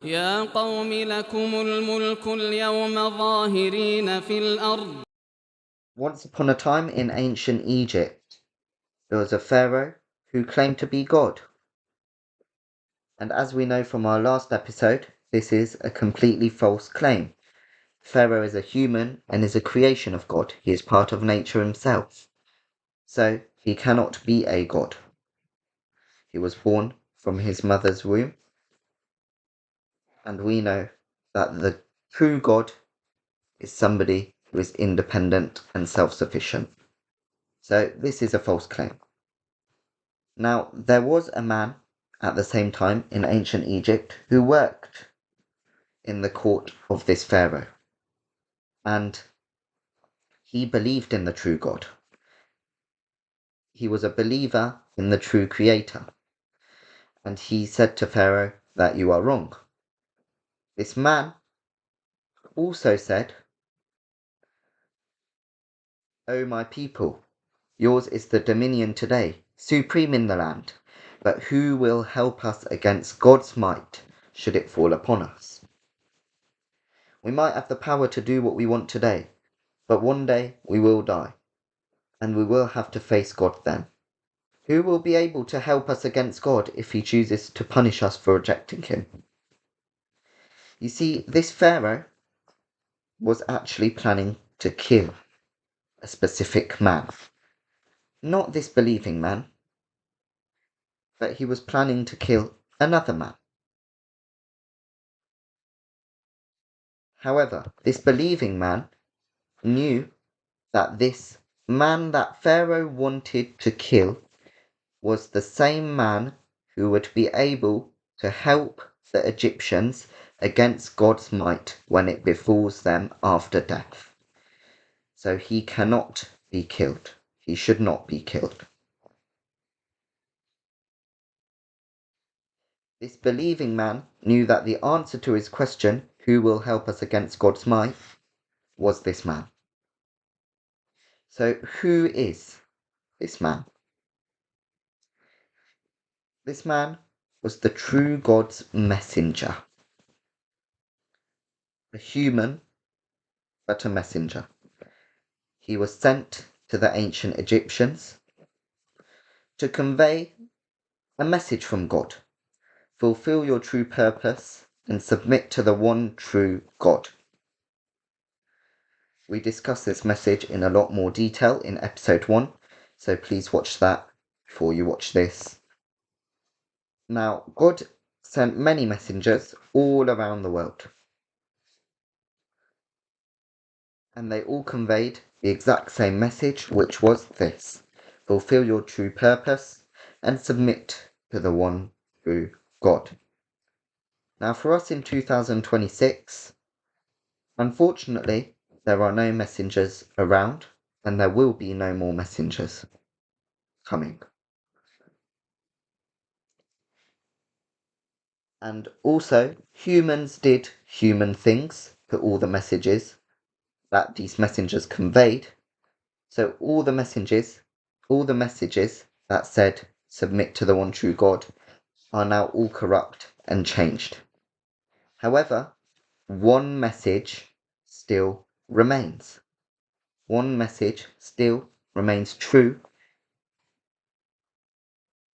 يا قوم لكم الملك اليوم ظاهرين في الأرض. Once upon a time in ancient Egypt, there was a pharaoh who claimed to be God. And as we know from our last episode, this is a completely false claim. Pharaoh is a human and is a creation of God. He is part of nature himself. So he cannot be a God. He was born from his mother's womb. And we know that the true God is somebody who is independent and self-sufficient. So this is a false claim. Now, there was a man at the same time in ancient Egypt who worked in the court of this pharaoh. And he believed in the true God. He was a believer in the true creator. And he said to Pharaoh that you are wrong. This man also said, O my people, yours is the dominion today, supreme in the land. But who will help us against God's might should it fall upon us? We might have the power to do what we want today, but one day we will die, and we will have to face God then. Who will be able to help us against God if he chooses to punish us for rejecting him? You see, this Pharaoh was actually planning to kill a specific man. Not this believing man, but he was planning to kill another man. However, this believing man knew that this man that Pharaoh wanted to kill was the same man who would be able to help the Egyptians against God's might when it befalls them after death. So he cannot be killed. He should not be killed. This believing man knew that the answer to his question, who will help us against God's might, was this man. So who is this man? This man was the true God's messenger. A human, but a messenger. He was sent to the ancient Egyptians to convey a message from God. Fulfill your true purpose and submit to the one true God. We discuss this message in a lot more detail in episode 1, so please watch that before you watch this. Now, God sent many messengers all around the world. And they all conveyed the exact same message, which was this: fulfill your true purpose and submit to the one true God. Now, for us in 2026, unfortunately, there are no messengers around, and there will be no more messengers coming. And also, humans did human things to all the messages that these messengers conveyed. So all the messages that said submit to the one true God are now all corrupt and changed. However, one message still remains. One message still remains true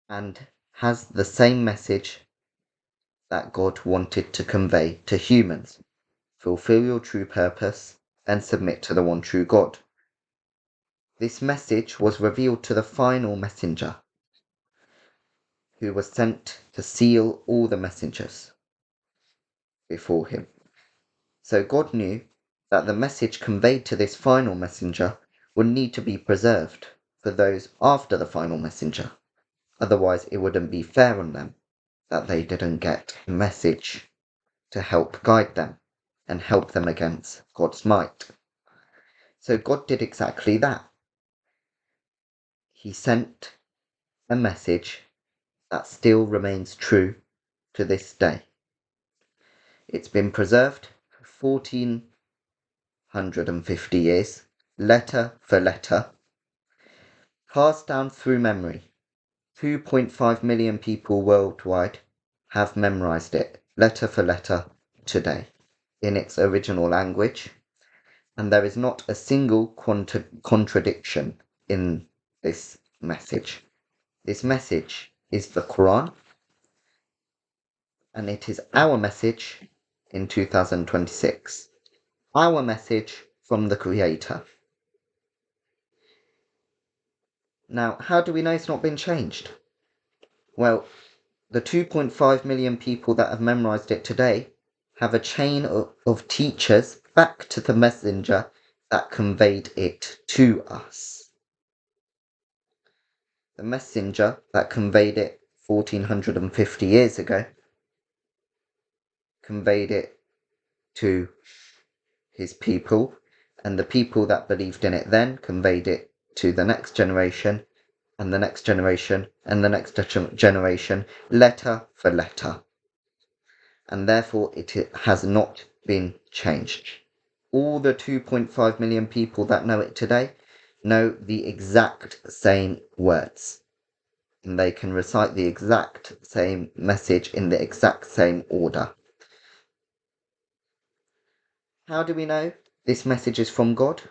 and has the same message that God wanted to convey to humans. Fulfill your true purpose and submit to the one true God. This message was revealed to the final messenger, who was sent to seal all the messengers before him. So God knew that the message conveyed to this final messenger would need to be preserved for those after the final messenger. Otherwise, it wouldn't be fair on them that they didn't get a message to help guide them and help them against God's might. So God did exactly that. He sent a message that still remains true to this day. It's been preserved for 1450 years, letter for letter, passed down through memory. 2.5 million people worldwide have memorized it letter for letter today in its original language, and there is not a single contradiction in this message. This message is the Quran, and it is our message in 2026. Our message from the Creator. Now, how do we know it's not been changed? Well, the 2.5 million people that have memorized it today have a chain of teachers back to the messenger that conveyed it to us. The messenger that conveyed it 1450 years ago conveyed it to his people, and the people that believed in it then conveyed it to the next generation, and the next generation, and the next generation, letter for letter. And therefore it has not been changed. All the 2.5 million people that know it today know the exact same words, and they can recite the exact same message in the exact same order. How do we know this message is from God?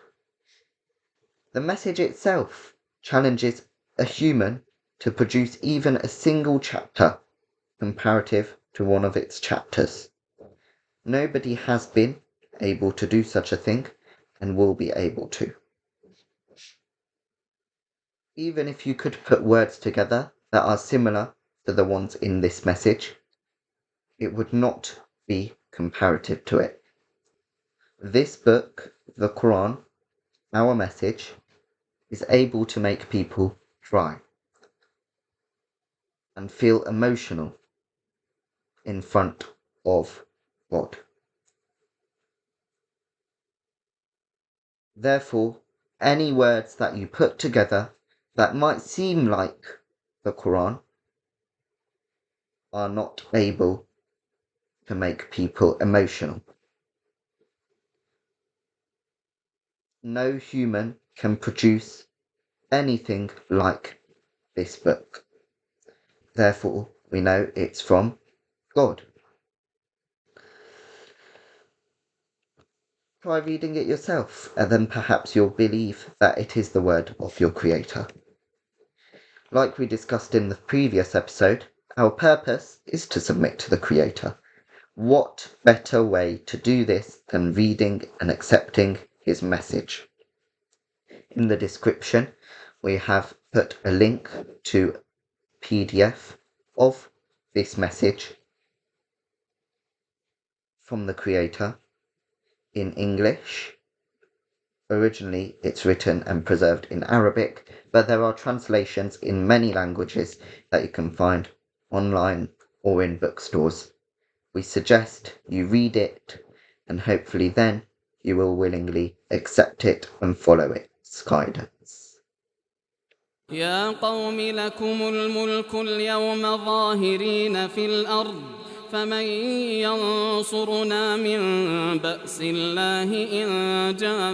The message itself challenges a human to produce even a single chapter comparative to one of its chapters. Nobody has been able to do such a thing and will be able to. Even if you could put words together that are similar to the ones in this message, it would not be comparative to it. This book, the Quran, our message, is able to make people cry and feel emotional in front of God. Therefore, any words that you put together that might seem like the Quran are not able to make people emotional. No human can produce anything like this book. Therefore, we know it's from God. Try reading it yourself, and then perhaps you'll believe that it is the word of your Creator. Like we discussed in the previous episode, our purpose is to submit to the Creator. What better way to do this than reading and accepting His message? In the description, we have put a link to PDF of this message from the Creator in English. Originally, it's written and preserved in Arabic, but there are translations in many languages that you can find online or in bookstores. We suggest you read it, and hopefully then you will willingly accept it and follow its guidance. يا قوم لكم الملك اليوم ظاهرين في الأرض فمن ينصرنا من بأس الله إن جاءنا